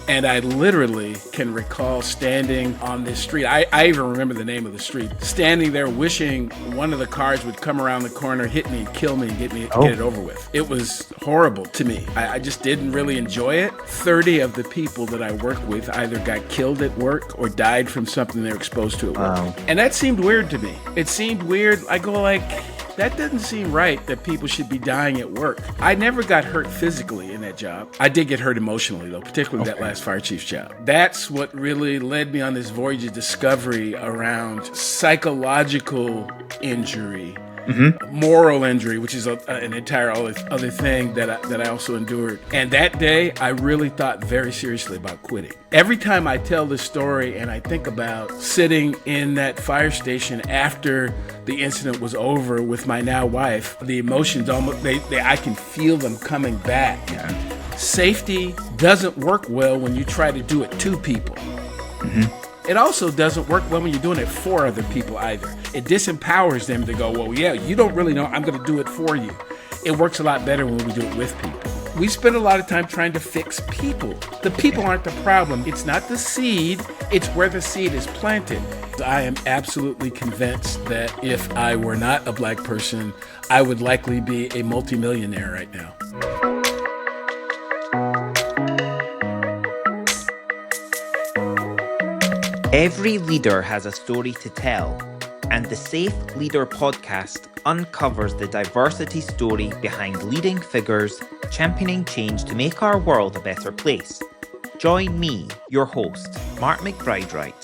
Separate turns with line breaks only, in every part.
And I literally can recall standing on this street. I even remember the name of the street. Standing there wishing one of the cars would come around the corner, hit me, and kill me, and get it over with. It was horrible to me. I just didn't really enjoy it. 30 of the people that I worked with either got killed at work or died from something they were exposed to at work.
Wow.
And that seemed weird to me. It seemed weird. I go like, that doesn't seem right that people should be dying at work. I never got hurt physically in that job. I did get hurt emotionally, though, particularly that last fire chief's job. That's what really led me on this voyage of discovery around psychological injury, moral injury, which is an entire other thing that I also endured. And that day, I really thought very seriously about quitting. Every time I tell this story and I think about sitting in that fire station after the incident was over with my now wife, the emotions almost, I can feel them coming back. Yeah. Safety doesn't work well when you try to do it to people. It also doesn't work well when you're doing it for other people either. It disempowers them to go, well, yeah, you don't really know, I'm going to do it for you. It works a lot better when we do it with people. We spend a lot of time trying to fix people. The people aren't the problem. It's not the seed, it's where the seed is planted. I am absolutely convinced that if I were not a Black person, I would likely be a multimillionaire right now.
Every leader has a story to tell, and the Safe Leader podcast uncovers the diversity story behind leading figures championing change to make our world a better place. Join me, your host, Mark McBride-Wright,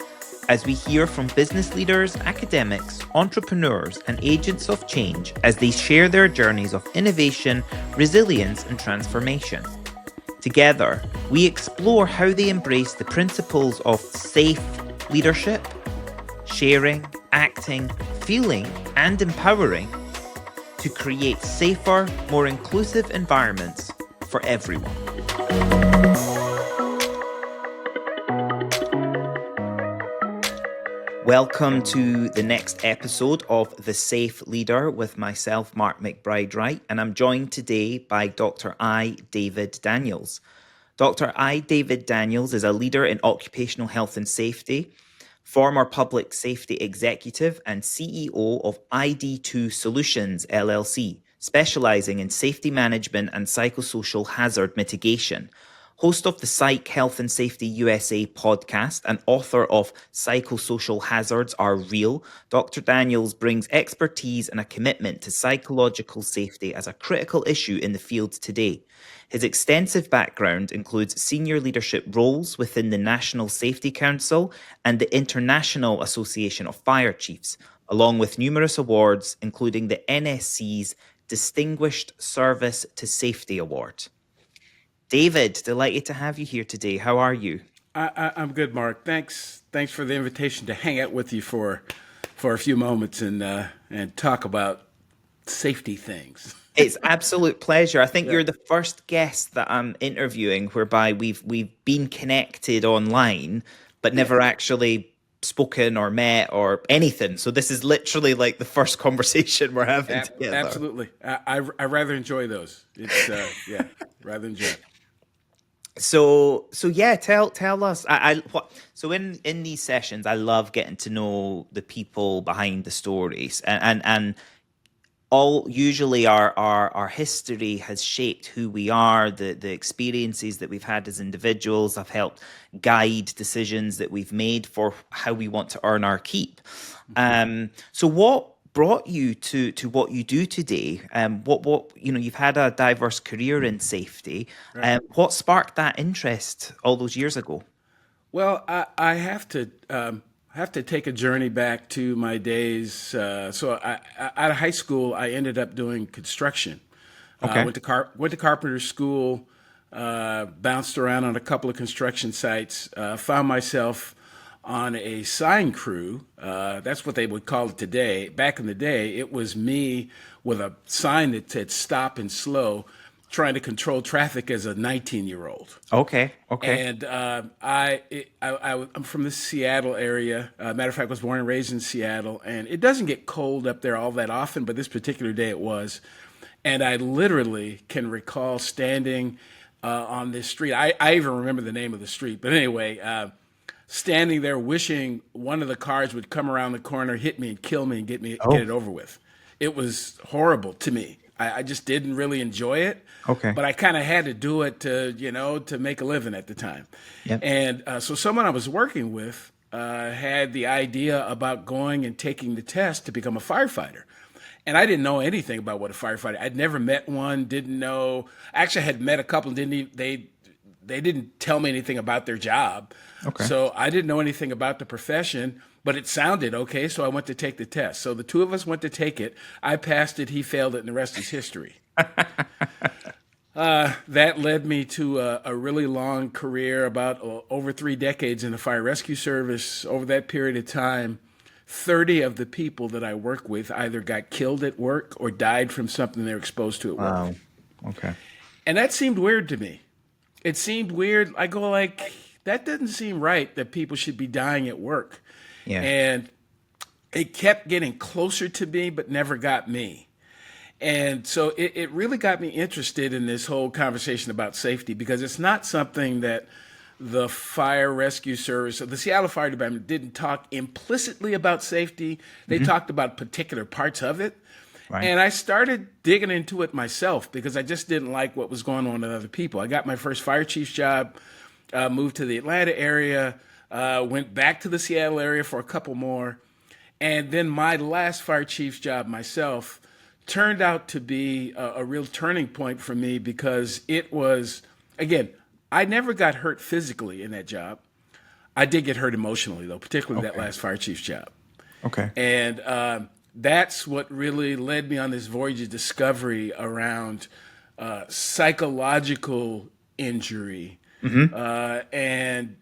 as we hear from business leaders, academics, entrepreneurs, and agents of change as they share their journeys of innovation, resilience, and transformation. Together, we explore how they embrace the principles of safe leadership, sharing, acting, feeling, and empowering to create safer, more inclusive environments for everyone. Welcome to the next episode of The Safe Leader with myself, Mark McBride-Wright, and I'm joined today by Dr. I. David Daniels. Dr. I. David Daniels is a leader in occupational health and safety, former public safety executive and CEO of ID2 Solutions, LLC, specializing in safety management and psychosocial hazard mitigation. Host of the Psych Health and Safety USA podcast and author of Psychosocial Hazards Are Real, Dr. Daniels brings expertise and a commitment to psychological safety as a critical issue in the field today. His extensive background includes senior leadership roles within the National Safety Council and the International Association of Fire Chiefs, along with numerous awards, including the NSC's Distinguished Service to Safety Award. David, delighted to have you here today. How are you?
I'm good, Mark. Thanks for the invitation to hang out with you for a few moments and talk about safety things.
It's absolute pleasure. I think you're the first guest that I'm interviewing whereby we've been connected online, but never actually spoken or met or anything. So this is literally like the first conversation we're having together.
Absolutely. I rather enjoy those. It's rather enjoy it.
So yeah, tell us. So in these sessions, I love getting to know the people behind the stories, and all usually our history has shaped who we are. The experiences that we've had as individuals have helped guide decisions that we've made for how we want to earn our keep. So what brought you to what you do today? What you've had a diverse career in safety.
Right.
What sparked that interest all those years ago?
Well, I have to take a journey back to my days. So out of high school, I ended up doing construction.
Okay.
Went to carpenter school, bounced around on a couple of construction sites, found myself on a sign crew. That's what they would call it today. Back in the day, it was me with a sign that said stop and slow, trying to control traffic as a 19-year-old.
Okay.
And I'm from the Seattle area. Matter of fact, I was born and raised in Seattle, and it doesn't get cold up there all that often, but this particular day it was. And I literally can recall standing on this street. I even remember the name of the street. But anyway, standing there wishing one of the cars would come around the corner, hit me, and kill me, and get
Oh,
it over with. It was horrible to me. I just didn't really enjoy it.
okay.
But I kind of had to do it to make a living at the time.
Yep.
And so someone I was working with had the idea about going and taking the test to become a firefighter. And I didn't know anything about what a firefighter. I'd never met one. Didn't know. Actually, I had met a couple. They didn't tell me anything about their job.
Okay.
So I didn't know anything about the profession. But it sounded okay, so I went to take the test. So the two of us went to take it. I passed it. He failed it, and the rest is history. That led me to a really long career, about over 3 decades in the fire rescue service. Over that period of time, 30 of the people that I work with either got killed at work or died from something they were exposed to at work.
Wow. Okay.
And that seemed weird to me. It seemed weird. I go like, that doesn't seem right that people should be dying at work.
Yeah.
And it kept getting closer to me, but never got me. And so it really got me interested in this whole conversation about safety, because it's not something that the fire rescue service or the Seattle Fire Department didn't talk implicitly about safety. They talked about particular parts of it.
Right.
And I started digging into it myself because I just didn't like what was going on with other people. I got my first fire chief's job, moved to the Atlanta area, went back to the Seattle area for a couple more. And then my last fire chief's job myself turned out to be a real turning point for me, because it was, again, I never got hurt physically in that job. I did get hurt emotionally, though, particularly that last fire chief's job.
Okay.
And that's what really led me on this voyage of discovery around psychological injury and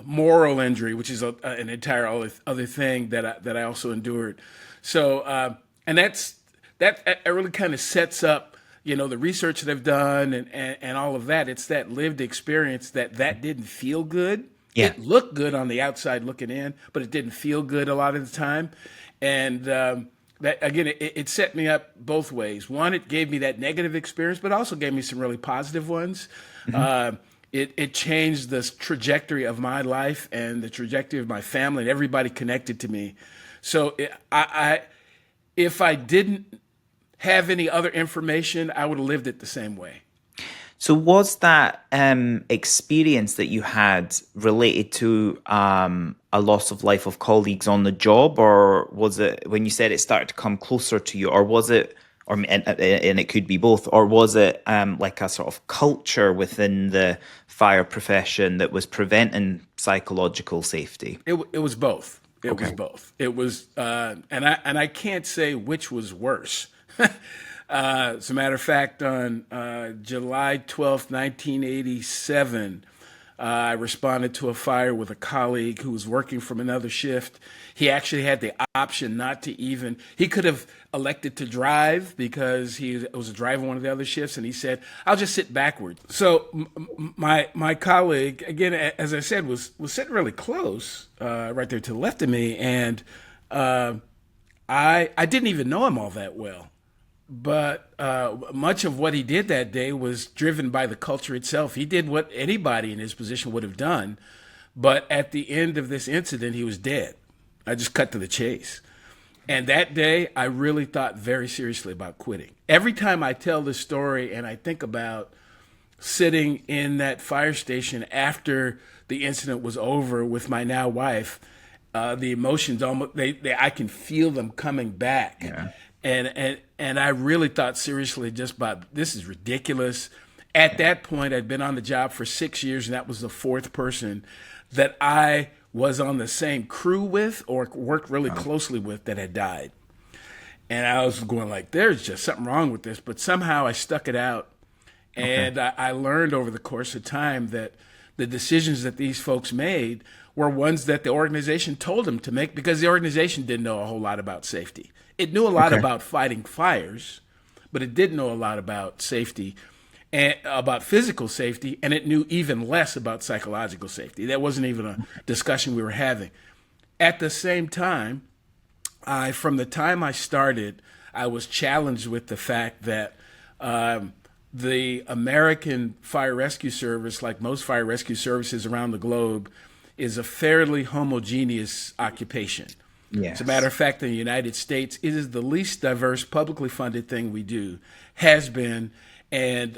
moral injury, which is an entire other thing that I also endured. So and that really kind of sets up the research that I've done and all of that. It's that lived experience that didn't feel good.
Yeah.
It looked good on the outside looking in, but it didn't feel good a lot of the time. And that again, it set me up both ways. One, it gave me that negative experience, but also gave me some really positive ones. It changed the trajectory of my life and the trajectory of my family and everybody connected to me. So if I didn't have any other information, I would have lived it the same way.
So was that experience that you had related to a loss of life of colleagues on the job, or was it when you said it started to come closer to you, or was it, and it could be both, or was it like a sort of culture within the fire profession that was preventing psychological safety?
It was both. It was both. It was, and I can't say which was worse. As a matter of fact, on July 12th, 1987, I responded to a fire with a colleague who was working from another shift. He actually had the option not to even, he could have elected to drive because he was driving one of the other shifts, and he said, I'll just sit backwards. So my colleague, again, as I said, was sitting really close, right there to the left of me, and I didn't even know him all that well. But much of what he did that day was driven by the culture itself. He did what anybody in his position would have done. But at the end of this incident, he was dead. I just cut to the chase. And that day, I really thought very seriously about quitting. Every time I tell this story and I think about sitting in that fire station after the incident was over with my now wife, the emotions almost, I can feel them coming back.
Yeah.
And I really thought seriously just about, this is ridiculous. At that point, I'd been on the job for 6 years, and that was the fourth person that I was on the same crew with or worked really closely with that had died. And I was going like, there's just something wrong with this. But somehow I stuck it out. And I learned over the course of time that the decisions that these folks made were ones that the organization told them to make, because the organization didn't know a whole lot about safety. It knew a lot about fighting fires, but it didn't know a lot about safety and about physical safety, and it knew even less about psychological safety. That wasn't even a discussion we were having. At the same time, from the time I started, I was challenged with the fact that the American Fire Rescue Service, like most fire rescue services around the globe, is a fairly homogeneous occupation.
Yes.
As a matter of fact, in the United States, it is the least diverse publicly funded thing we do, has been, and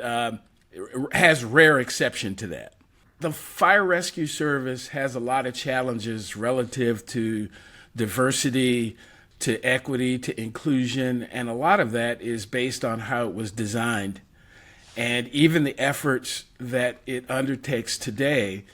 has rare exception to that. The Fire Rescue Service has a lot of challenges relative to diversity, to equity, to inclusion, and a lot of that is based on how it was designed. And even the efforts that it undertakes today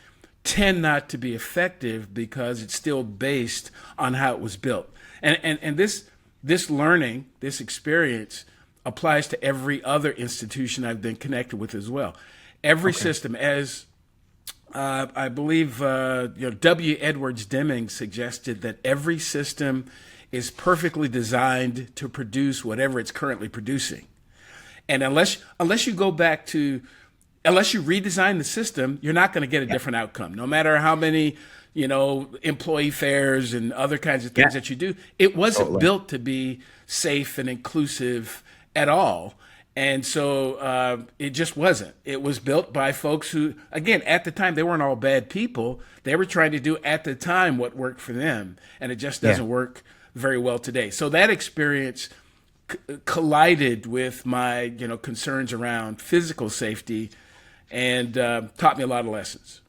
tend not to be effective because it's still based on how it was built. And this learning, this experience applies to every other institution I've been connected with as well. Every system, as I believe W. Edwards Deming suggested, that every system is perfectly designed to produce whatever it's currently producing. And unless you go back to, unless you redesign the system, you're not going to get a different outcome. No matter how many, employee fairs and other kinds of things that you do, it wasn't built to be safe and inclusive at all. And so it just wasn't. It was built by folks who, again, at the time, they weren't all bad people. They were trying to do at the time what worked for them. And it just doesn't work very well today. So that experience collided with my, concerns around physical safety and taught me a lot of lessons.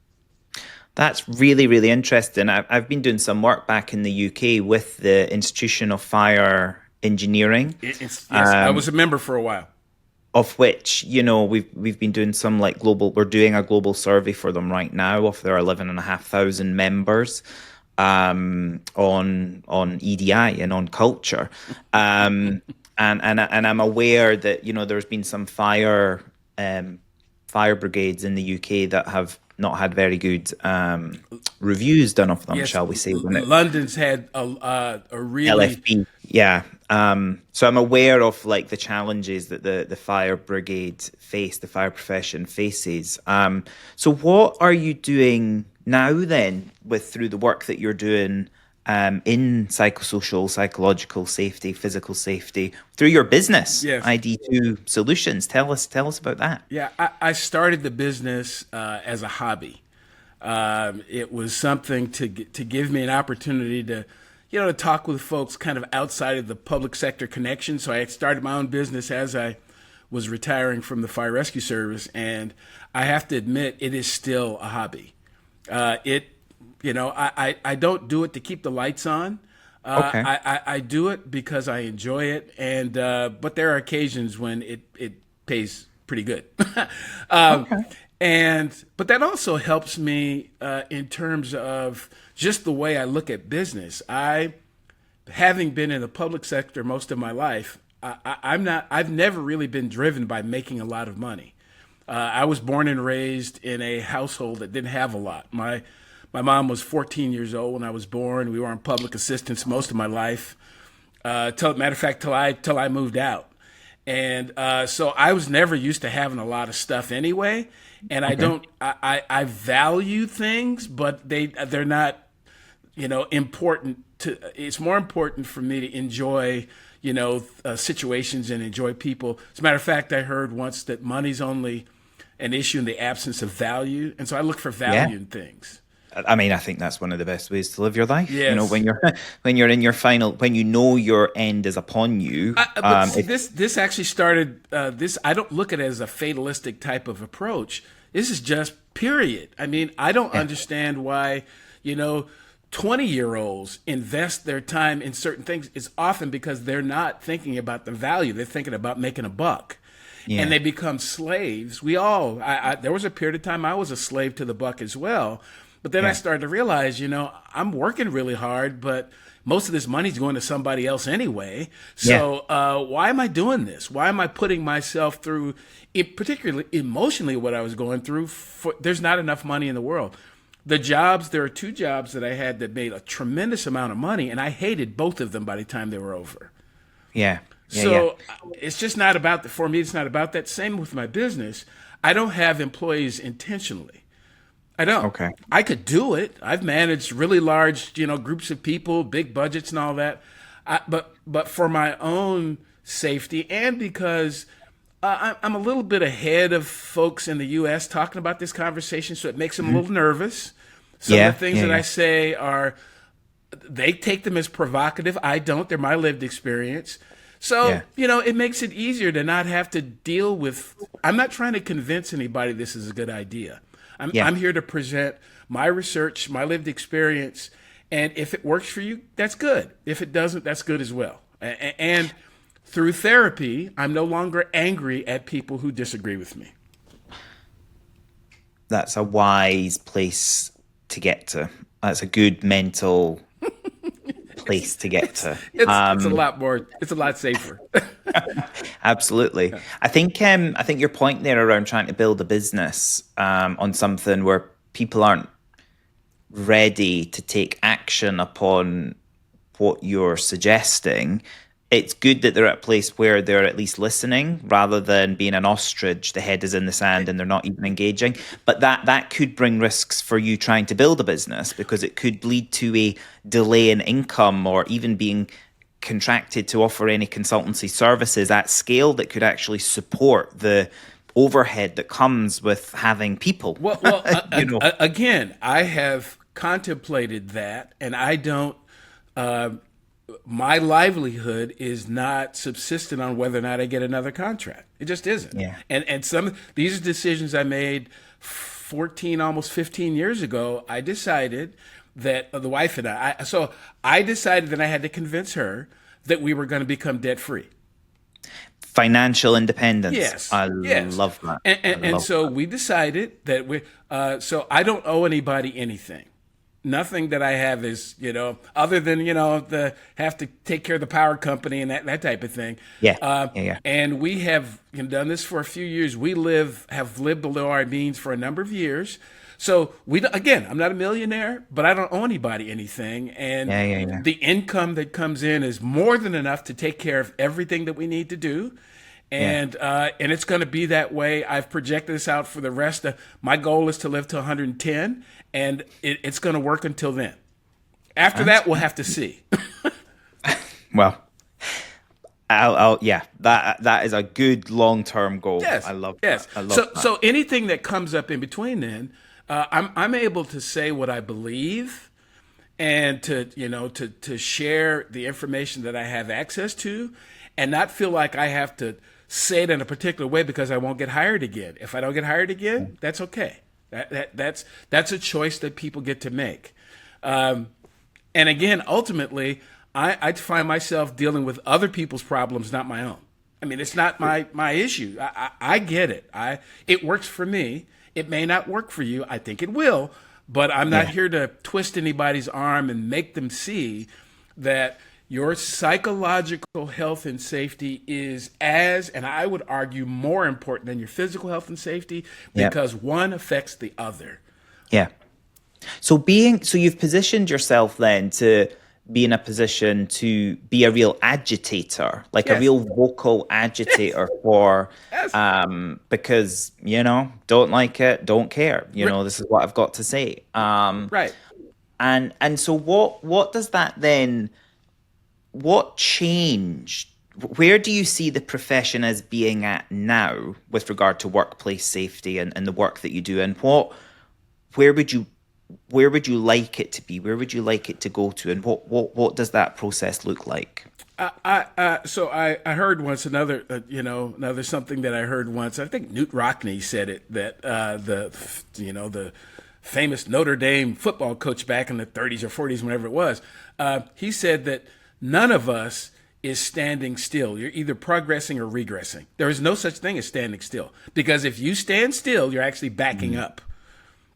That's really, really interesting. I've been doing some work back in the UK with the Institution of Fire Engineering.
Yes, I was a member for a while.
Of which, we've been doing some we're doing a global survey for them right now of their 11,500 members on EDI and on culture. And I'm aware that, there's been some fire brigades in the UK that have not had very good reviews done of them, shall we say.
London's had a really...
LFB, yeah. So I'm aware of the challenges that the fire brigade face, the fire profession faces. So what are you doing now then through the work that you're doing in psychosocial, psychological safety, physical safety, through your business, ID2 Solutions? Tell us about that.
Yeah, I started the business as a hobby. It was something to give me an opportunity to talk with folks kind of outside of the public sector connection. So I started my own business as I was retiring from the Fire Rescue Service, and I have to admit, it is still a hobby. I don't do it to keep the lights on. I do it because I enjoy it, and but there are occasions when it pays pretty good. But that also helps me in terms of just the way I look at business. Having been in the public sector most of my life, I've never really been driven by making a lot of money. I was born and raised in a household that didn't have a lot. My mom was 14 years old when I was born. We were on public assistance most of my life. Till I moved out. And so I was never used to having a lot of stuff anyway. And I value things, but they're not, important to. It's more important for me to enjoy, situations and enjoy people. As a matter of fact, I heard once that money's only an issue in the absence of value, and so I look for value in things.
I mean, I think that's one of the best ways to live your life.
Yes.
When you're in your final, when your end is upon you.
This actually started. I don't look at it as a fatalistic type of approach. This is just period. I mean, I don't understand why 20-year-olds invest their time in certain things. It's often because they're not thinking about the value. They're thinking about making a buck. Yeah. And they become slaves. We all. There was a period of time I was a slave to the buck as well. But then I started to realize, I'm working really hard, but most of this money's going to somebody else anyway. So why am I doing this? Why am I putting myself through, particularly emotionally, what I was going through? There's not enough money in the world. There are two jobs that I had that made a tremendous amount of money, and I hated both of them by the time they were over. It's just not about, for me, it's not about that. Same with my business. I don't have employees intentionally. I don't.
Okay.
I could do it. I've managed really large, groups of people, big budgets and all that. But for my own safety and because I'm a little bit ahead of folks in the U.S. talking about this conversation, so it makes them a little nervous. Some of
Yeah,
the things
yeah,
that I
yeah,
say they take them as provocative. I don't. They're my lived experience. So,
yeah,
it makes it easier to not have to deal with. I'm not trying to convince anybody this is a good idea.
yeah.
I'm here to present my research, my lived experience, and if it works for you, that's good. If it doesn't, that's good as well. And through therapy, I'm no longer angry at people who disagree with me.
That's a wise place to get to. That's a good mental place to get to.
It's a lot more. It's a lot safer.
Absolutely. I think your point there around trying to build a business on something where people aren't ready to take action upon what you're suggesting, it's good that they're at a place where they're at least listening rather than being an ostrich, the head is in the sand and they're not even engaging. But that could bring risks for you trying to build a business because it could lead to a delay in income or even being contracted to offer any consultancy services at scale that could actually support the overhead that comes with having people.
Again, I have contemplated that, and I don't. My livelihood is not subsistent on whether or not I get another contract. It just isn't.
Yeah.
And these are decisions I made 14, almost 15 years ago. I decided that the wife and I decided that I had to convince her that we were going to become debt free.
Financial independence.
Yes.
Yes. Love that.
And so we decided that so I don't owe anybody anything. Nothing that I have is, other than, have to take care of the power company and that type of thing.
Yeah. Yeah.
And we have done this for a few years. Have lived below our means for a number of years. So I'm not a millionaire, but I don't owe anybody anything. And the income that comes in is more than enough to take care of everything that we need to do. And it's going to be that way. I've projected this out for the rest of my goal is to live to 110, and it's going to work until then. After that, we'll have to see.
Well, that is a good long-term goal.
Yes,
I love
yes.
that. I love that.
So anything that comes up in between then, I'm able to say what I believe and to share the information that I have access to and not feel like I have to say it in a particular way because I won't get hired again. If I don't get hired again, that's okay. That's a choice that people get to make. And again, ultimately, I find myself dealing with other people's problems, not my own. I mean, it's not my issue. I get it. It works for me. It may not work for you. I think it will, but I'm not here to twist anybody's arm and make them see that your psychological health and safety is and I would argue, more important than your physical health and safety because one affects the other.
Yeah. So you've positioned yourself then to be in a position to be a real agitator, like a real vocal agitator for, because, don't like it, don't care. This is what I've got to say.
Right.
And so what does that then, what changed? Where do you see the profession as being at now with regard to workplace safety and the work that you do? And where would you like it to be? Where would you like it to go to? And what does that process look like?
So I heard once another something that I heard once. I think Newt Rockne said it, that the famous Notre Dame football coach back in the 30s or 40s, whenever it was, he said that none of us is standing still. You're either progressing or regressing. There is no such thing as standing still, because if you stand still, you're actually backing up,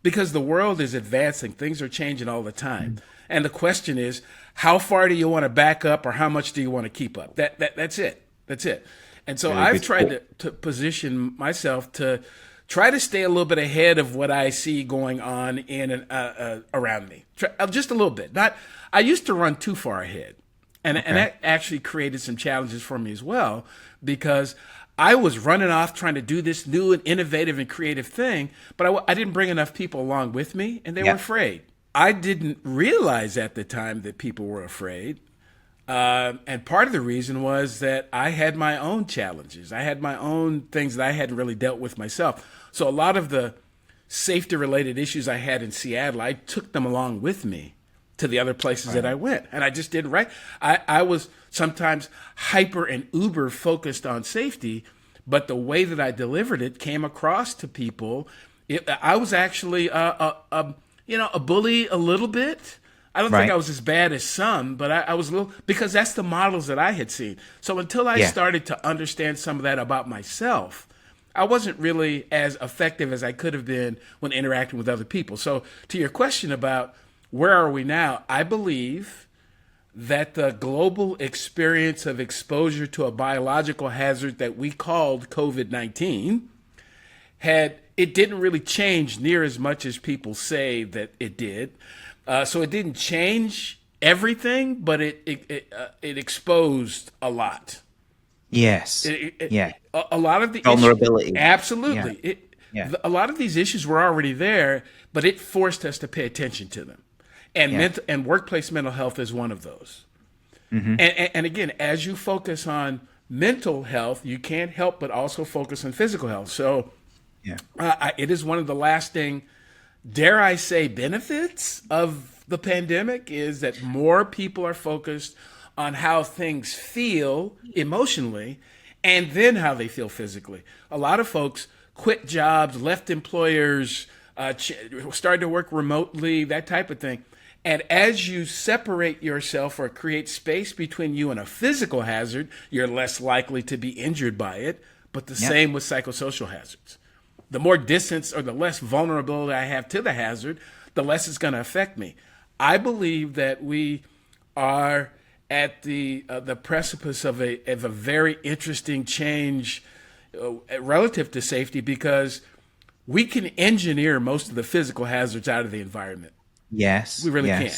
because the world is advancing. Things are changing all the time. And the question is, how far do you want to back up, or how much do you want to keep up? That's it. And so I've tried to position myself to try to stay a little bit ahead of what I see going on in and around me. Just a little bit. I used to run too far ahead. And that actually created some challenges for me as well, because I was running off trying to do this new and innovative and creative thing, but I didn't bring enough people along with me, and they were afraid. I didn't realize at the time that people were afraid. And part of the reason was that I had my own challenges. I had my own things that I hadn't really dealt with myself. So a lot of the safety related issues I had in Seattle, I took them along with me to the other places that I went. And I just did right. I was sometimes hyper and uber focused on safety, but the way that I delivered it came across to people. I was actually a bully a little bit. I don't think I was as bad as some, but I was a little, because that's the models that I had seen. So until I started to understand some of that about myself, I wasn't really as effective as I could have been when interacting with other people. So to your question about where are we now, I believe that the global experience of exposure to a biological hazard that we called COVID-19 it didn't really change near as much as people say that it did. So it didn't change everything, but it exposed a lot.
Yes.
A lot of the
vulnerability.
Absolutely. A lot of these issues were already there, but it forced us to pay attention to them. And workplace mental health is one of those. Mm-hmm. And again, as you focus on mental health, you can't help but also focus on physical health. So it is one of the lasting, dare I say, benefits of the pandemic is that more people are focused on how things feel emotionally and then how they feel physically. A lot of folks quit jobs, left employers, started to work remotely, that type of thing. And as you separate yourself or create space between you and a physical hazard, you're less likely to be injured by it. But the same with psychosocial hazards. The more distance or the less vulnerability I have to the hazard, the less it's going to affect me. I believe that we are at the precipice of a very interesting change relative to safety, because we can engineer most of the physical hazards out of the environment.
Yes.
We really can.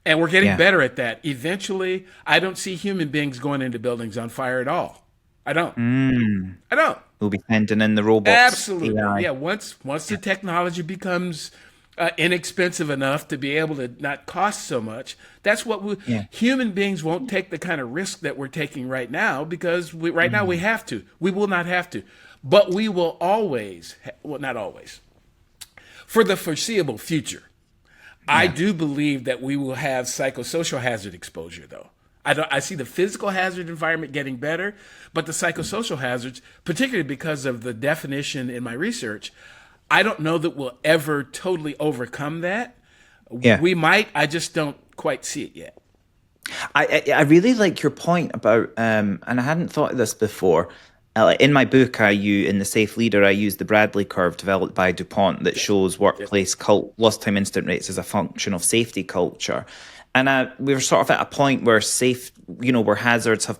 And we're getting better at that. Eventually, I don't see human beings going into buildings on fire at all. I don't. I don't.
We'll be sending in the robots.
Absolutely. AI. Yeah. Once the technology becomes inexpensive enough to be able to not cost so much, that's what human beings won't take the kind of risk that we're taking right now, because now we have to. We will not have to. But we will always, not always, for the foreseeable future, I do believe that we will have psychosocial hazard exposure, though. I see the physical hazard environment getting better, but the psychosocial hazards, particularly because of the definition in my research, I don't know that we'll ever totally overcome that. Yeah. We might. I just don't quite see it yet.
I really like your point about, and I hadn't thought of this before. In my book, in The Safe Leader, I use the Bradley curve developed by DuPont that shows workplace lost time incident rates as a function of safety culture. And we were sort of at a point where where hazards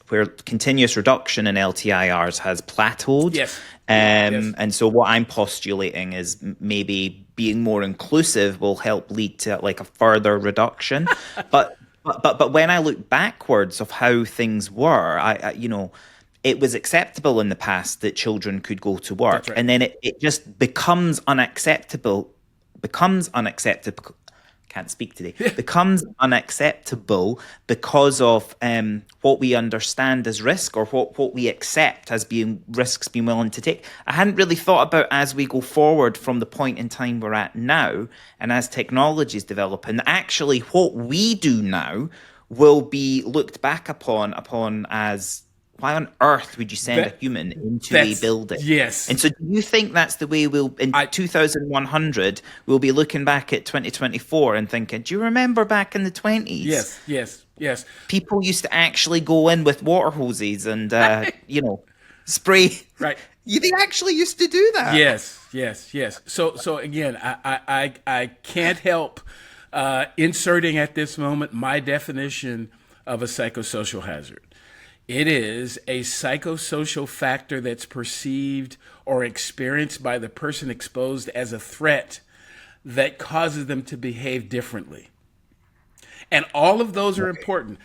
where continuous reduction in LTIRs has plateaued.
Yes.
And so what I'm postulating is maybe being more inclusive will help lead to like a further reduction. But when I look backwards of how things were, it was acceptable in the past that children could go to work. Right. And then it just becomes unacceptable. Can't speak today. Becomes unacceptable because of what we understand as risk, or what we accept as being risks being willing to take. I hadn't really thought about, as we go forward from the point in time we're at now, and as technologies develop, and actually what we do now will be looked back upon as, why on earth would you send a human into a building?
Yes.
And so do you think that's the way in 2100, we'll be looking back at 2024 and thinking, do you remember back in the 20s?
Yes.
People used to actually go in with water hoses and, spray.
Right.
They actually used to do that.
Yes. So again, I can't help inserting at this moment my definition of a psychosocial hazard. It is a psychosocial factor that's perceived or experienced by the person exposed as a threat that causes them to behave differently. And all of those are important.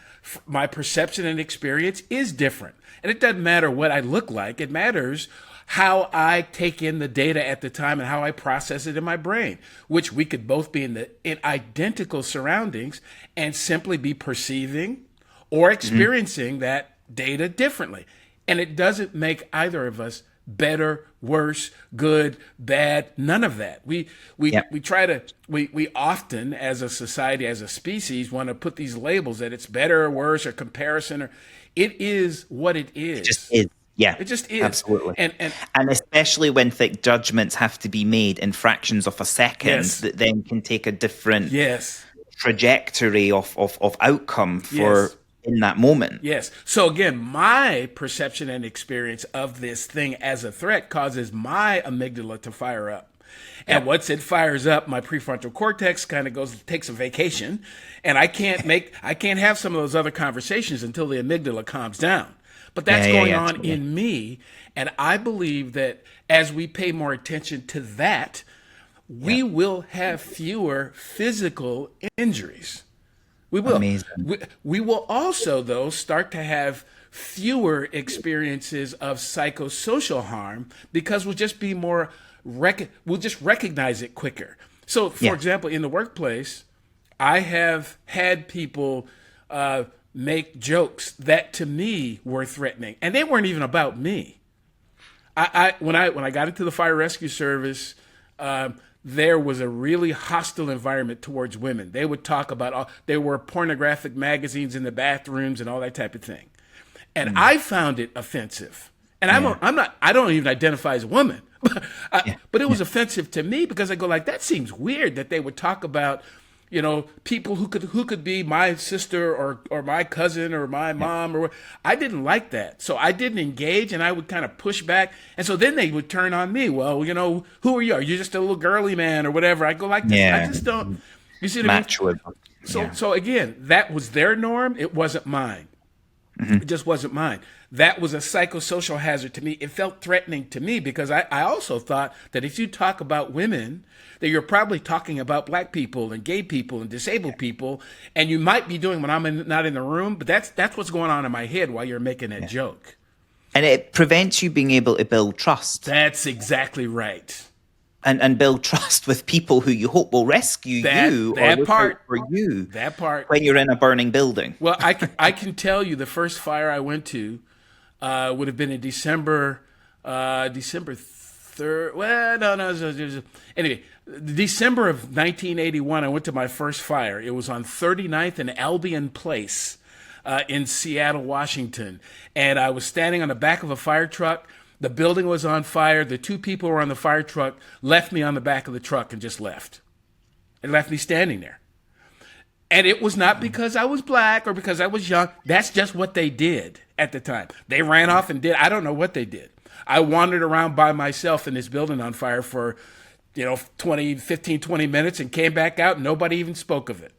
My perception and experience is different. And it doesn't matter what I look like. It matters how I take in the data at the time and how I process it in my brain, which we could both be in identical surroundings and simply be perceiving or experiencing that data differently. And it doesn't make either of us better, worse, good, bad, none of that. We often, as a society, as a species, want to put these labels that it's better or worse or comparison, or it is what it is.
It just is. Yeah,
it just is.
Absolutely.
And
especially when judgments have to be made in fractions of a second,
Yes.
that then can take a different
yes.
trajectory of outcome for
Yes.
in that moment.
Yes. So again, my perception and experience of this thing as a threat causes my amygdala to fire up. And once it fires up, my prefrontal cortex kind of takes a vacation, and I can't have some of those other conversations until the amygdala calms down. But that's going on
totally.
in me, and I believe that as we pay more attention to that, we will have fewer physical injuries. We will.
Amazing.
We will also, though, start to have fewer experiences of psychosocial harm because we'll just be more, we'll just recognize it quicker. So, for example, in the workplace, I have had people make jokes that to me were threatening, and they weren't even about me. When I got into the fire rescue service, there was a really hostile environment towards women. They would talk about there were pornographic magazines in the bathrooms and all that type of thing, and I found it offensive. And I don't even identify as a woman, but it was offensive to me because I go like, that seems weird that they would talk about, people who could be my sister or my cousin or my mom or I didn't like that. So I didn't engage, and I would kind of push back. And so then they would turn on me. Well, who are you? Are you just a little girly man or whatever? I go like this. I just don't. You see what I mean? So again, that was their norm. It wasn't mine. It just wasn't mine. That was a psychosocial hazard to me. It felt threatening to me because I also thought that if you talk about women, that you're probably talking about black people and gay people and disabled people, and you might be doing when I'm not in the room, but that's what's going on in my head while you're making that joke.
And it prevents you being able to build trust.
That's exactly right.
And build trust with people who you hope will rescue you or look out for you.
That part.
When you're in a burning building.
Well, I can tell you the first fire I went to would have been in December 3rd. Well, no. Anyway, December of 1981, I went to my first fire. It was on 39th and Albion Place in Seattle, Washington. And I was standing on the back of a fire truck. The building was on fire. The two people who were on the fire truck left me on the back of the truck and just left. And left me standing there. And it was not because I was black or because I was young. That's just what they did at the time. They ran off and I don't know what they did. I wandered around by myself in this building on fire for, 20 minutes and came back out and nobody even spoke of it.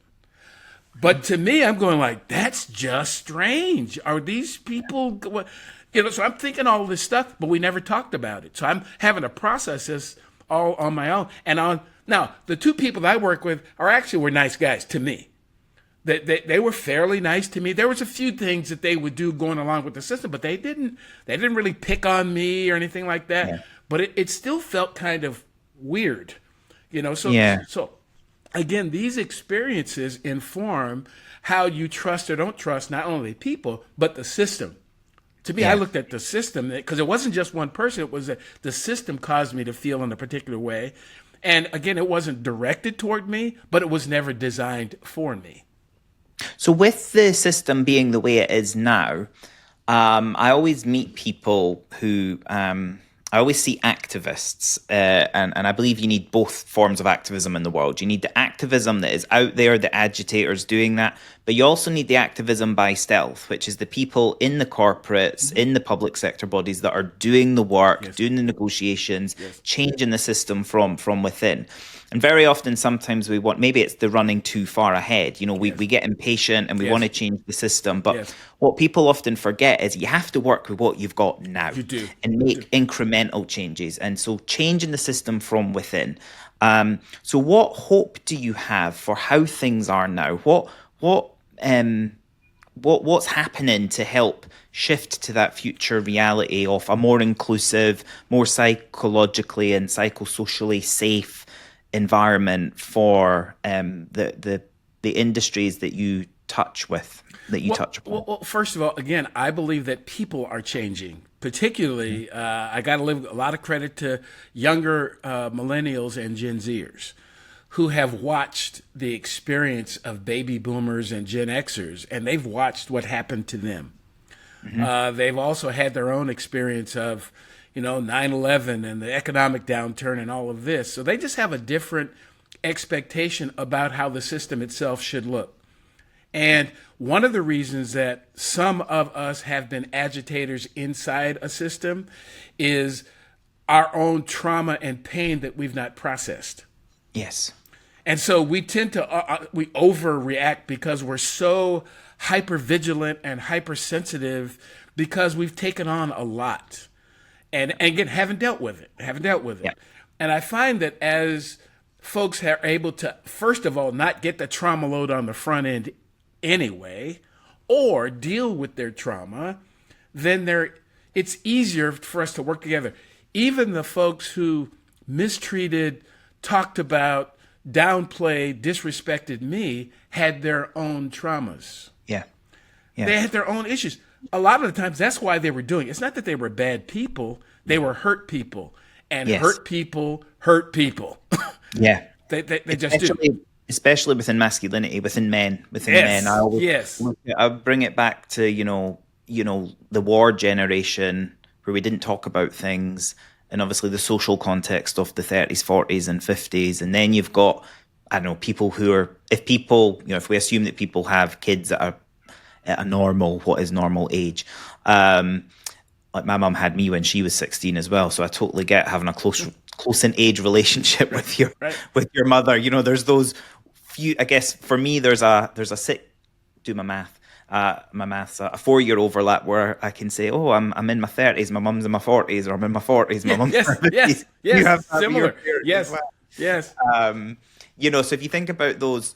But to me, I'm going like, that's just strange. Are these people, so I'm thinking all this stuff, but we never talked about it. So I'm having to process this all on my own. Now, the two people that I work with were nice guys to me. They were fairly nice to me. There was a few things that they would do going along with the system, but they didn't really pick on me or anything like that. Yeah. But it still felt kind of weird, So again, these experiences inform how you trust or don't trust not only people, but the system. To me, I looked at the system because it wasn't just one person. It was that the system caused me to feel in a particular way. And again, it wasn't directed toward me, but it was never designed for me.
So with the system being the way it is now, I always meet people who, I always see activists, and I believe you need both forms of activism in the world. You need the activism that is out there, the agitators doing that, but you also need the activism by stealth, which is the people in the corporates, in the public sector bodies that are doing the work, doing the negotiations, changing the system from within. And very often, sometimes maybe it's the running too far ahead. We get impatient and we want to change the system. But what people often forget is you have to work with what you've got now.
You do.
And make incremental changes. And so changing the system from within. So what hope do you have for how things are now? What's happening to help shift to that future reality of a more inclusive, more psychologically and psychosocially safe environment for the industries that you touch with, that you touch upon?
Well, first of all, again, I believe that people are changing. Particularly, I got to give a lot of credit to younger millennials and Gen Zers who have watched the experience of baby boomers and Gen Xers, and they've watched what happened to them. They've also had their own experience of, 9/11 and the economic downturn and all of this. So they just have a different expectation about how the system itself should look. And one of the reasons that some of us have been agitators inside a system is our own trauma and pain that we've not processed.
Yes.
And so we tend to we overreact because we're so hyper vigilant and hypersensitive because we've taken on a lot, and again haven't dealt with it.
Yeah.
And I find that as folks are able to, first of all, not get the trauma load on the front end anyway, or deal with their trauma, then it's easier for us to work together. Even the folks who mistreated, talked about, downplayed, disrespected me had their own traumas.
Yeah.
They had their own issues. A lot of the times, that's why they were doing it. It's not that they were bad people. They were hurt people. And hurt people hurt people.
Yeah.
They just do.
Especially within masculinity, within men. I bring it back to, the war generation where we didn't talk about things, and obviously the social context of the 30s, 40s, and 50s. And then you've got, people who are, if we assume that people have kids that are at a normal, what is normal age. Like my mum had me when she was 16 as well. So I totally get having a close in age relationship with your mother. There's those few, I guess for me, there's a do my math. My math's a 4-year overlap where I can say, oh, I'm in my 30s, my mum's in my 40s, or I'm in my 40s, my mum's in my 50s.
Yes,
you have
similar. Yes, well. Yes.
So if you think about those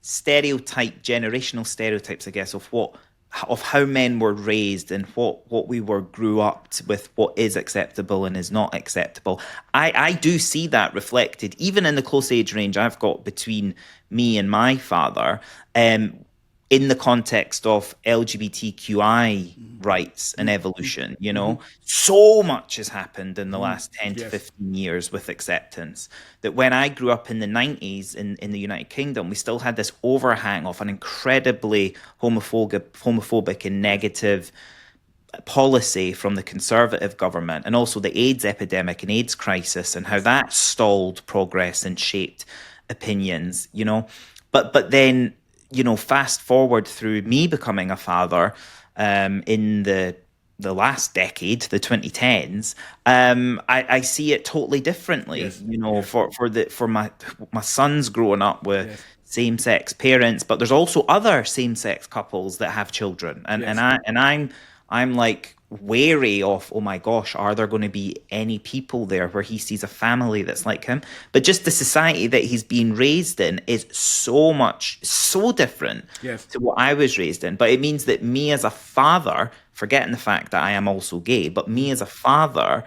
generational stereotypes, I guess, of how men were raised and what we grew up with, what is acceptable and is not acceptable. I do see that reflected even in the close age range I've got between me and my father, in the context of LGBTQI rights and evolution. So much has happened in the last 10 to 15 years with acceptance, that when I grew up in the 90s in the United Kingdom, we still had this overhang of an incredibly homophobic and negative policy from the Conservative government, and also the AIDS epidemic and AIDS crisis and how that stalled progress and shaped opinions, but then fast forward through me becoming a father in the last decade, the 2010s, I see it totally differently. Yes. For my sons growing up with same-sex parents, but there's also other same-sex couples that have children, and I'm like wary of, oh my gosh, are there going to be any people there where he sees a family that's like him? But just the society that he's being raised in is so different to what I was raised in. But it means that me as a father, forgetting the fact that I am also gay, but me as a father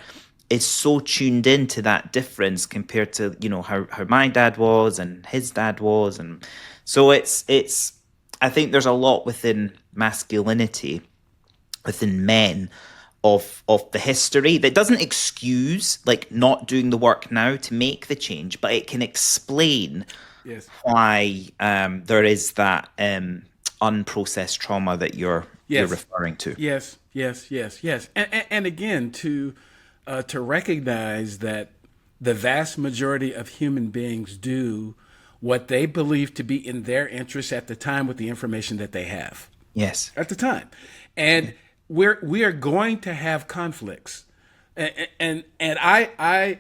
is so tuned into that difference compared to, how my dad was and his dad was. And so it's I think there's a lot within masculinity, within men, of the history that doesn't excuse like not doing the work now to make the change, but it can explain why there is that unprocessed trauma that you're referring to.
Yes. And again, to recognize that the vast majority of human beings do what they believe to be in their interest at the time with the information that they have.
Yes.
At the time. And we are going to have conflicts, and I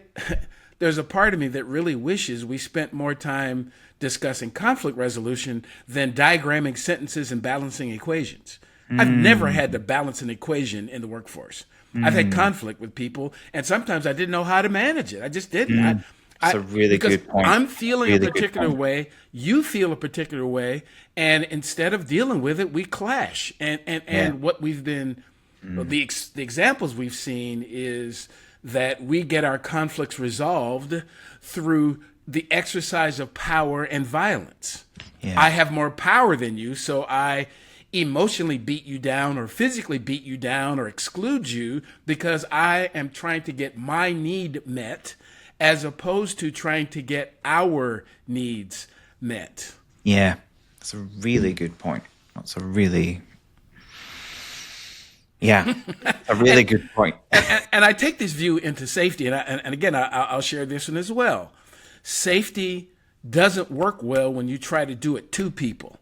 there's a part of me that really wishes we spent more time discussing conflict resolution than diagramming sentences and balancing equations. I've never had to balance an equation in the workforce. I've had conflict with people, and sometimes I didn't know how to manage it. I just didn't.
That's a really good point.
I'm feeling a particular way, you feel a particular way, and instead of dealing with it, we clash. And what we've been, the examples we've seen is that we get our conflicts resolved through the exercise of power and violence.
Yeah.
I have more power than you, so I emotionally beat you down or physically beat you down or exclude you because I am trying to get my need met as opposed to trying to get our needs met.
Yeah. That's a really good point. That's a really, yeah, a really good point.
And I take this view into safety, and again, I'll share this one as well. Safety doesn't work well when you try to do it to people.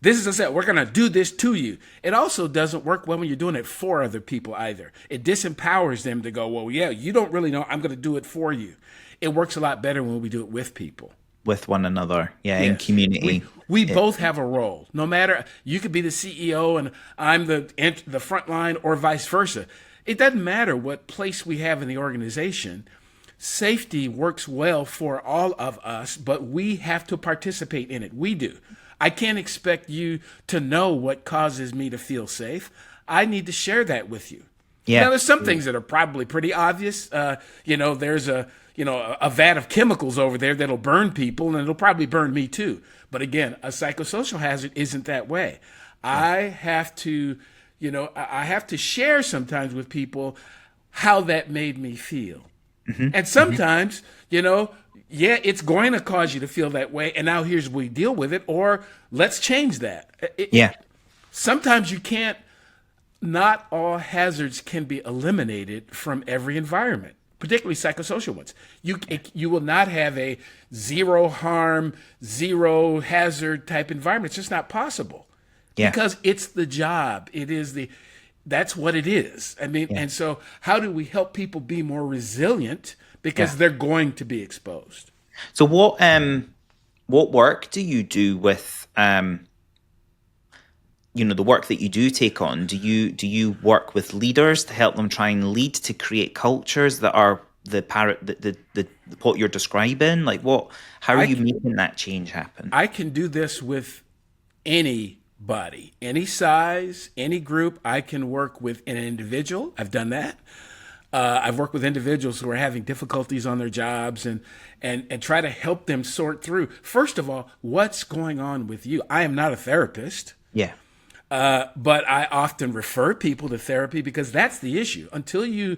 This is a set. We're going to do this to you. It also doesn't work well when you're doing it for other people either. It disempowers them to go, well, yeah, you don't really know. I'm going to do it for you. It works a lot better when we do it with people.
With one another, yeah, in community.
We both have a role. No matter, you could be the CEO and I'm the front line or vice versa. It doesn't matter what place we have in the organization. Safety works well for all of us, but we have to participate in it. We do. I can't expect you to know what causes me to feel safe. I need to share that with you.
Yeah.
Now, there's some things that are probably pretty obvious. There's a vat of chemicals over there that'll burn people, and it'll probably burn me too. But again, a psychosocial hazard isn't that way. I have to share sometimes with people how that made me feel. And sometimes, it's going to cause you to feel that way. And now here's we deal with it, or let's change that. Sometimes you can't, not all hazards can be eliminated from every environment, particularly psychosocial ones. You will not have a zero harm, zero hazard type environment. It's just not possible because it's the job. That's what it is. I mean, and so how do we help people be more resilient because they're going to be exposed?
So what work do you do with the work that you do take on? Do you work with leaders to help them try and lead to create cultures that are the what you're describing? Like how are you making that change happen?
I can do this with anybody, any size, any group. I can work with an individual. I've done that. I've worked with individuals who are having difficulties on their jobs and try to help them sort through, first of all, what's going on with you. I am not a therapist.
Yeah.
But I often refer people to therapy because that's the issue. Until you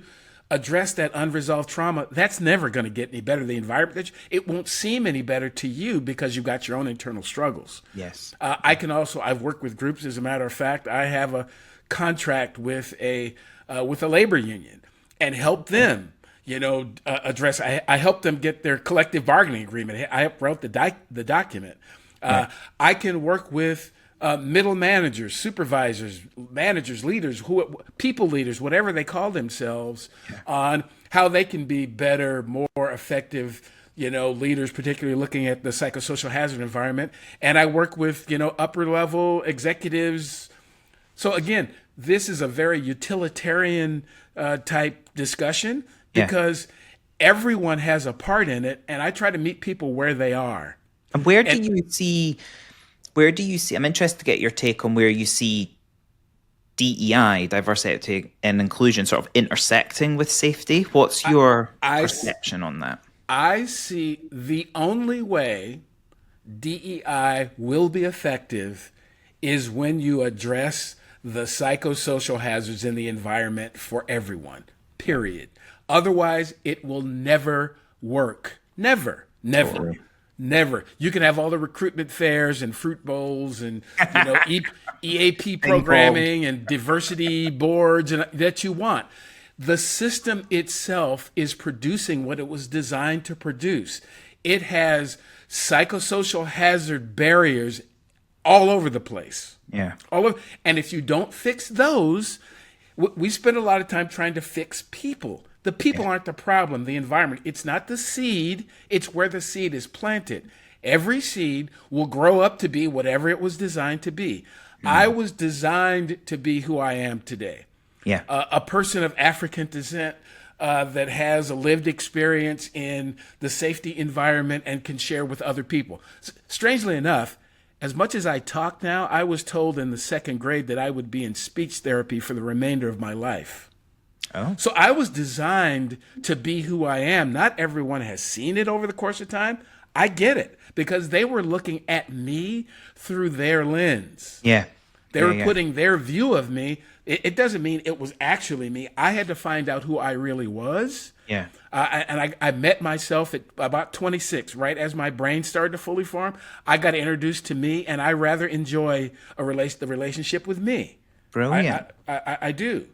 address that unresolved trauma, that's never going to get any better. The environment, it won't seem any better to you because you've got your own internal struggles.
Yes.
I've worked with groups. As a matter of fact, I have a contract with a labor union and help them, address. I help them get their collective bargaining agreement. I wrote the document. I can work with middle managers, supervisors, managers, leaders, people leaders, whatever they call themselves, on how they can be better, more effective, leaders, particularly looking at the psychosocial hazard environment. And I work with, upper level executives. So again, this is a very utilitarian type discussion because everyone has a part in it. And I try to meet people where they are.
And where do you see, I'm interested to get your take on where you see DEI, diversity and inclusion, sort of intersecting with safety. What's your perception on that?
I see the only way DEI will be effective is when you address the psychosocial hazards in the environment for everyone, period. Otherwise, it will never work. Never.
Totally.
Never. You can have all the recruitment fairs and fruit bowls and EAP programming and diversity boards and that you want. The system itself is producing what it was designed to produce. It has psychosocial hazard barriers all over the place.
Yeah.
And if you don't fix those, we spend a lot of time trying to fix people. The people aren't the problem, the environment. It's not the seed, it's where the seed is planted. Every seed will grow up to be whatever it was designed to be. I was designed to be who I am today.
Yeah.
A person of African descent that has a lived experience in the safety environment and can share with other people. Strangely enough, as much as I talk now, I was told in the second grade that I would be in speech therapy for the remainder of my life.
Oh.
So I was designed to be who I am. Not everyone has seen it over the course of time. I get it because they were looking at me through their lens.
Yeah.
They were putting their view of me. It doesn't mean it was actually me. I had to find out who I really was.
Yeah.
I met myself at about 26, right as my brain started to fully form. I got introduced to me, and I rather enjoy the relationship with me.
Brilliant.
I do.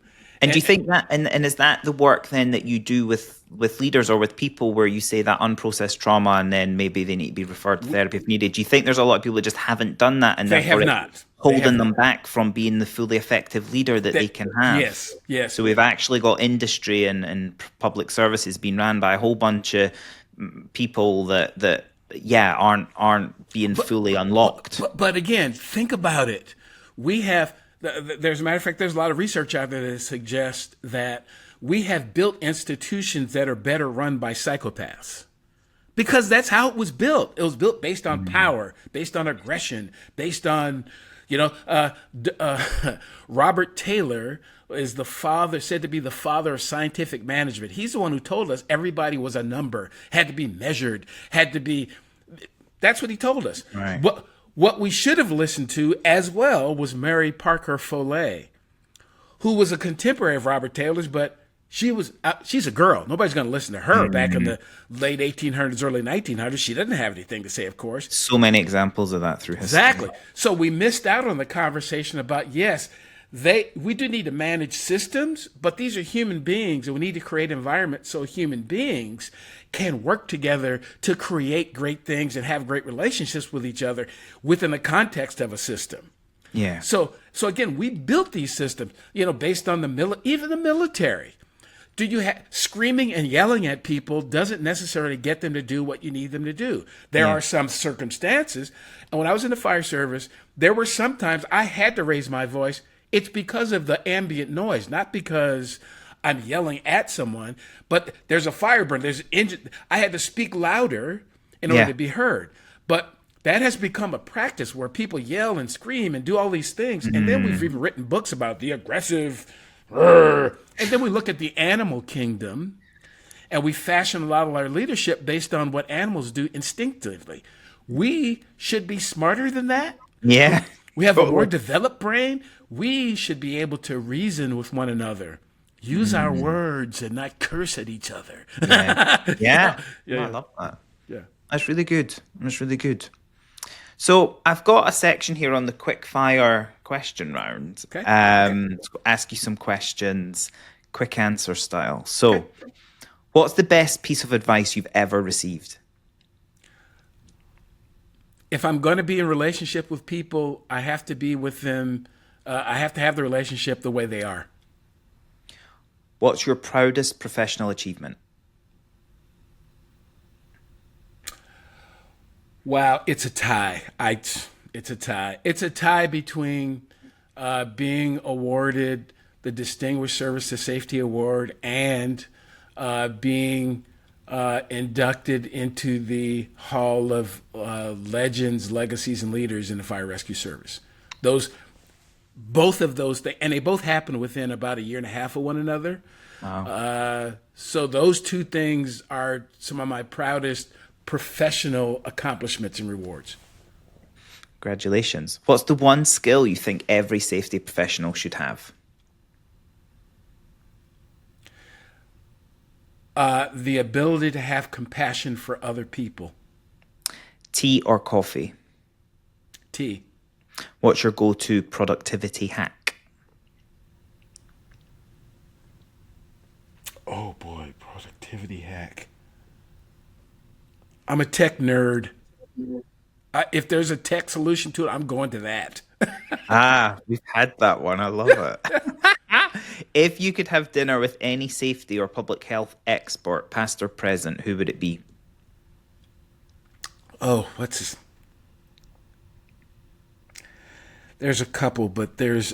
And do you think that, and is that the work then that you do with leaders or with people where you say that unprocessed trauma and then maybe they need to be referred to therapy if needed? Do you think there's a lot of people that just haven't done that and
They have
therefore
not.
holding them back from being the fully effective leader that they can have?
Yes.
So we've actually got industry and public services being ran by a whole bunch of people that aren't being fully unlocked.
But again, think about it. We have, there's a matter of fact, there's a lot of research out there that suggests that we have built institutions that are better run by psychopaths. Because that's how it was built. It was built based on power, based on aggression, based on, Robert Taylor is said to be the father of scientific management. He's the one who told us everybody was a number, had to be measured, that's what he told us.
Right.
What we should have listened to as well was Mary Parker Foley, who was a contemporary of Robert Taylor's, but she's a girl. Nobody's going to listen to her back in the late 1800s, early 1900s. She doesn't have anything to say, of course.
So many examples of that through history.
Exactly. So we missed out on the conversation about, yes, we do need to manage systems, but these are human beings, and we need to create environments so human beings can work together to create great things and have great relationships with each other within the context of a system.
Yeah.
So again, we built these systems, based on even the military. Screaming and yelling at people doesn't necessarily get them to do what you need them to do. There are some circumstances, and when I was in the fire service, there were sometimes I had to raise my voice. It's because of the ambient noise, not because I'm yelling at someone, but there's a fire burn. There's an engine. I had to speak louder in order to be heard. But that has become a practice where people yell and scream and do all these things. And then we've even written books about the aggressive. And then we look at the animal kingdom and we fashion a lot of our leadership based on what animals do instinctively. We should be smarter than that.
Yeah.
We have a more developed brain. We should be able to reason with one another, use our words, and not curse at each other.
Yeah. Oh, I love that.
Yeah.
That's really good. That's really good. So I've got a section here on the quick fire question round.
Okay.
Ask you some questions, quick answer style. So what's the best piece of advice you've ever received?
If I'm going to be in relationship with people, I have to be with them. I have to have the relationship the way they are.
What's your proudest professional achievement?
Wow, it's a tie. It's a tie. It's a tie between being awarded the Distinguished Service to Safety Award and being inducted into the Hall of Legends, Legacies, and Leaders in the Fire Rescue Service. Both of those things, and they both happened within about a year and a half of one another.
Wow.
So those two things are some of my proudest professional accomplishments and rewards.
Congratulations. What's the one skill you think every safety professional should have?
The ability to have compassion for other people.
Tea or coffee?
Tea.
What's your go-to productivity hack?
Oh boy, productivity hack. I'm a tech nerd. If there's a tech solution to it, I'm going to that.
We've had that one. I love it. If you could have dinner with any safety or public health expert, past or present, who would it be?
Oh, there's a couple, but there's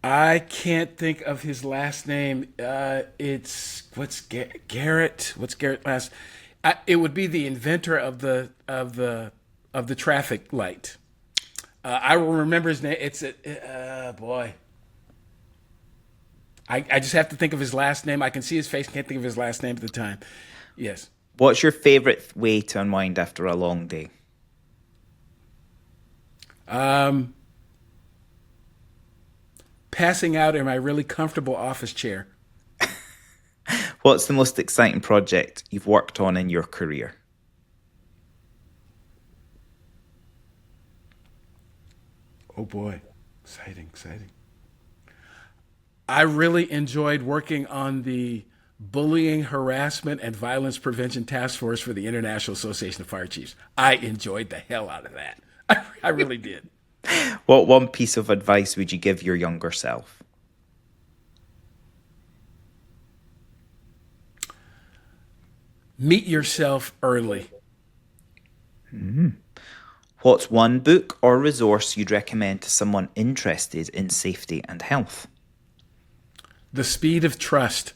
I can't think of his last name. What's Garrett? What's Garrett last? It would be the inventor of the traffic light. I will remember his name. It's boy. I just have to think of his last name. I can see his face, can't think of his last name at the time. Yes.
What's your favorite way to unwind after a long day?
Um, Passing out in my really comfortable office chair.
What's the most exciting project you've worked on in your career?
Oh boy, exciting, exciting. I really enjoyed working on the Bullying, Harassment, and Violence Prevention Task Force for the International Association of Fire Chiefs. I enjoyed the hell out of that. I really did.
What one piece of advice would you give your younger self?
Meet yourself early.
What's one book or resource you'd recommend to someone interested in safety and health?
The Speed of Trust.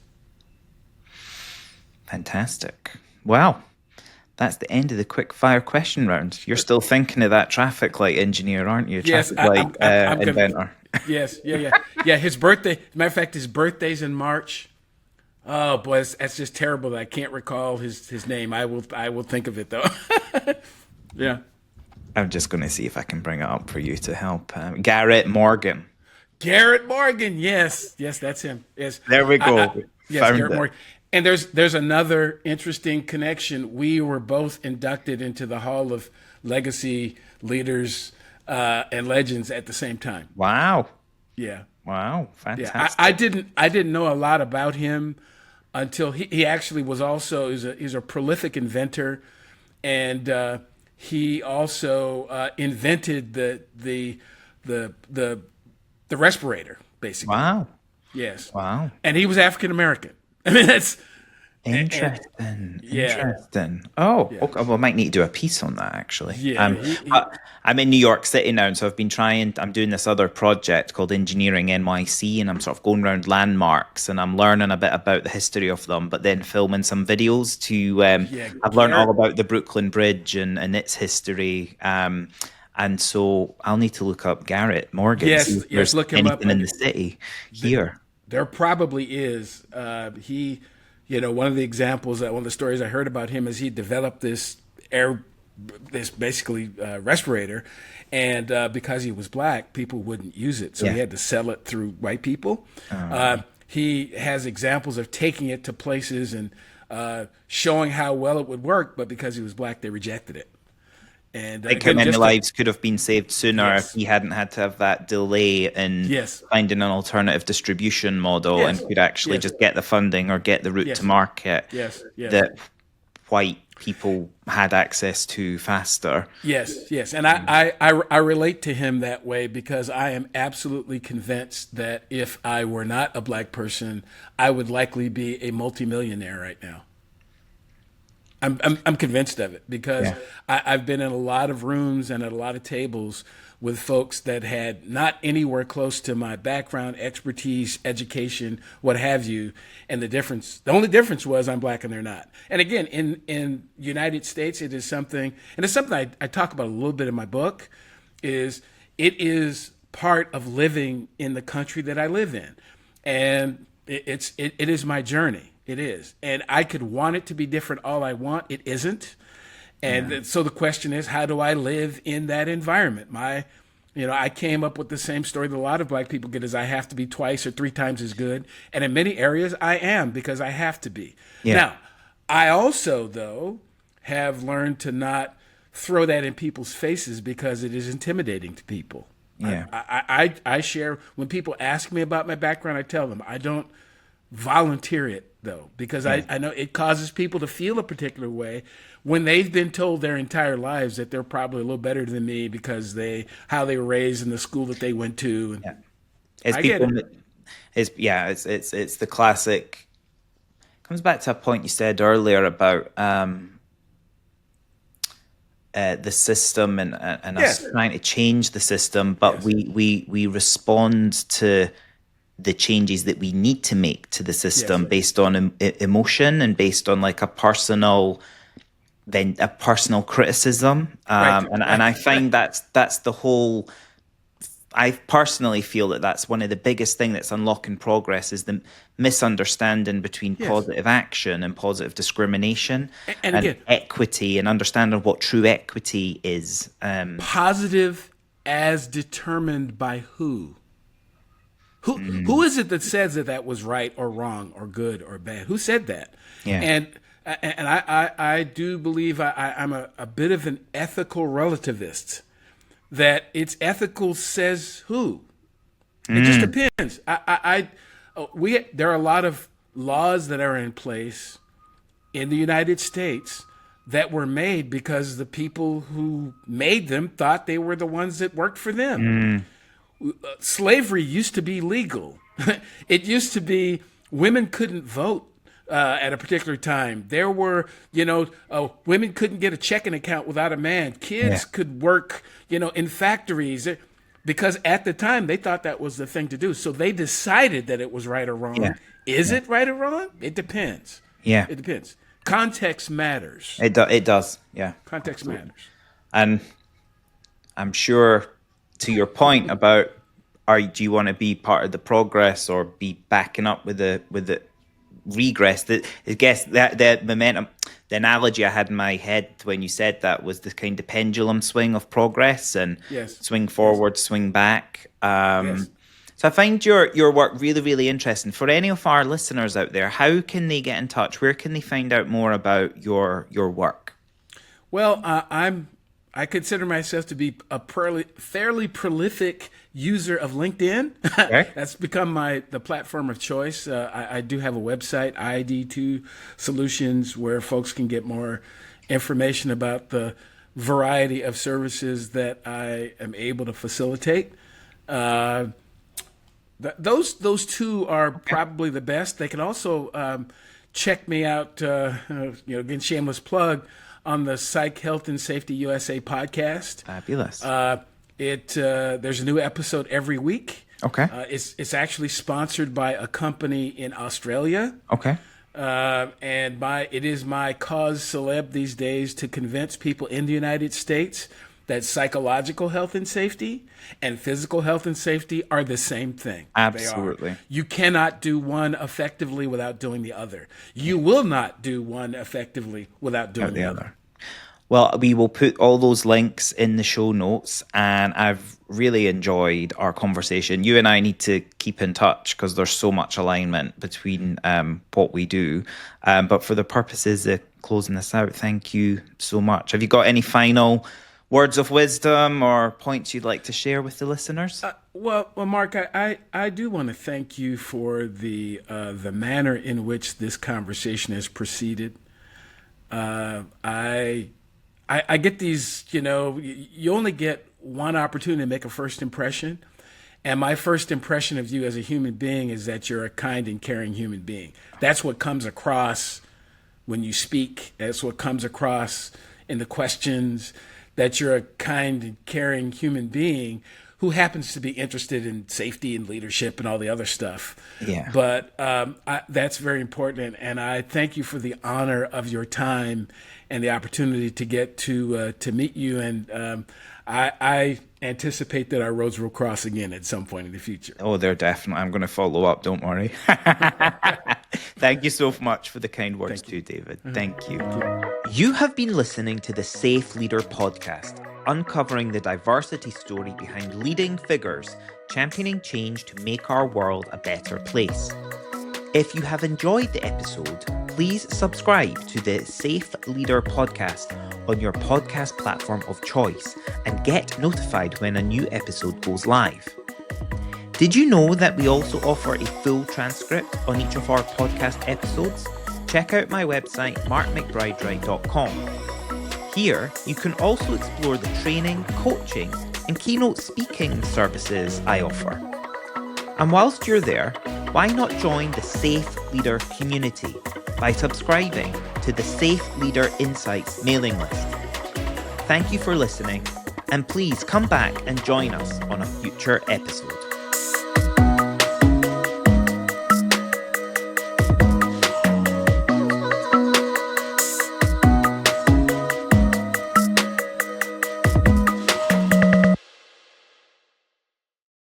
Fantastic. Wow. That's the end of the quick fire question round. You're still thinking of that traffic light engineer, aren't you?
Yes,
Traffic light
I'm
inventor.
Yes, yeah. His birthday. As a matter of fact, his birthday's in March. Oh boy, that's just terrible that I can't recall his name. I will think of it though. Yeah.
I'm just going to see if I can bring it up for you to help. Garrett Morgan.
Garrett Morgan. Yes, that's him. Yes.
There we go.
Yes,
Found
Garrett
it.
Morgan. And there's another interesting connection. We were both inducted into the Hall of Legacy Leaders and Legends at the same time.
Wow.
Yeah.
Wow.
Yeah.
Fantastic.
I didn't know a lot about him until he actually was also he's a prolific inventor, and he also invented the respirator, basically.
Wow.
Yes.
Wow.
And he was African American. I mean, that's
Interesting.
yeah.
Interesting. Oh,
Yeah.
okay. Well, I might need to do a piece on that actually.
Yeah,
I'm in New York City now, and so I'm doing this other project called Engineering NYC, and I'm sort of going around landmarks and I'm learning a bit about the history of them, but then filming some videos to. I've learned all about the Brooklyn Bridge and its history. And so I'll need to look up Garrett Morgan.
Yes,
see if
yes,
there's
look him up.
anything in the city here.
There probably is. One of the examples, one of the stories I heard about him is he developed this basically respirator, and because he was black, people wouldn't use it, so he had to sell it through white people. He has examples of taking it to places and showing how well it would work, but because he was black, they rejected it. And
Like how many
just
lives could have been saved sooner
Yes.
if he hadn't had to have that delay in
Yes.
finding an alternative distribution model
Yes.
and could actually
Yes.
just get the funding or get the route
Yes.
to market
Yes.
that white people had access to faster.
Yes, and I relate to him that way because I am absolutely convinced that if I were not a black person, I would likely be a multimillionaire right now. I'm convinced of it because I've been in a lot of rooms and at a lot of tables with folks that had not anywhere close to my background, expertise, education, what have you. And the only difference was I'm black and they're not. And again, in United States, it is something, and it's something I talk about a little bit in my book, it is part of living in the country that I live in. And it is my journey. It is. And I could want it to be different all I want. It isn't. And so the question is, how do I live in that environment? I came up with the same story that a lot of black people get is I have to be twice or three times as good. And in many areas I am because I have to be.
Yeah.
Now, I also, though, have learned to not throw that in people's faces because it is intimidating to people.
Yeah.
I share, when people ask me about my background, I tell them I don't volunteer it though, because I know it causes people to feel a particular way when they've been told their entire lives that they're probably a little better than me because how they were raised in the school that they went to. And
It's
I get
people.
it.
It's the classic. Comes back to a point you said earlier about the system and us trying to change the system, but we respond to the changes that we need to make to the system based on emotion and based on like a personal criticism. And I find that's the whole I personally feel that that's one of the biggest thing that's unlocking progress is the misunderstanding between positive action and positive discrimination
And again,
equity and understanding what true equity is.
Positive as determined by who? Who is it that says that that was right or wrong or good or bad? Who said that?
Yeah.
And I do believe I'm a bit of an ethical relativist. That it's ethical says who? It just depends. There are a lot of laws that are in place in the United States that were made because the people who made them thought they were the ones that worked for them. Slavery used to be legal. It used to be women couldn't vote at a particular time. There were, women couldn't get a checking account without a man. Kids could work, in factories because at the time they thought that was the thing to do. So they decided that it was right or wrong.
Yeah.
Is it right or wrong? It depends.
Yeah.
It depends. Context matters.
It does. Yeah.
Context matters.
And I'm sure to your point about do you want to be part of the progress or be backing up with the regress, that I guess that the momentum, the analogy I had in my head when you said that was the kind of pendulum swing of progress and swing forward, swing back. So I find your work really, really interesting. For any of our listeners out there, how can they get in touch? Where can they find out more about your work?
Well, I consider myself to be a fairly prolific user of LinkedIn.
Okay.
That's become the platform of choice. I do have a website, ID2 Solutions, where folks can get more information about the variety of services that I am able to facilitate. Those two are probably the best. They can also check me out, again, shameless plug, on the Psych Health and Safety USA podcast.
Fabulous.
There's a new episode every week.
Okay.
It's actually sponsored by a company in Australia.
Okay.
And it is my cause celeb these days to convince people in the United States that psychological health and safety and physical health and safety are the same thing.
Absolutely.
They are. You cannot do one effectively without doing the other. You will not do one effectively without doing the other.
Well, we will put all those links in the show notes, and I've really enjoyed our conversation. You and I need to keep in touch because there's so much alignment between what we do. But for the purposes of closing this out, thank you so much. Have you got any final words of wisdom or points you'd like to share with the listeners?
Well, Mark, I do want to thank you for the manner in which this conversation has proceeded. I get these, you only get one opportunity to make a first impression. And my first impression of you as a human being is that you're a kind and caring human being. That's what comes across when you speak. That's what comes across in the questions, that you're a kind and caring human being who happens to be interested in safety and leadership and all the other stuff.
Yeah.
But that's very important. And I thank you for the honor of your time and the opportunity to get to meet you. And I anticipate that our roads will cross again at some point in the future.
Oh, they're definitely. I'm going to follow up. Don't worry. Thank you so much for the kind words too, David. Thank you. You have been listening to the Safe Leader podcast, uncovering the diversity story behind leading figures championing change to make our world a better place. If you have enjoyed the episode, please subscribe to the Safe Leader podcast on your podcast platform of choice and get notified when a new episode goes live. Did you know that we also offer a full transcript on each of our podcast episodes? Check out my website, McBride-Wright.com. Here, you can also explore the training, coaching, and keynote speaking services I offer. And whilst you're there, why not join the Safe Leader community by subscribing to the Safe Leader Insights mailing list? Thank you for listening, and please come back and join us on a future episode.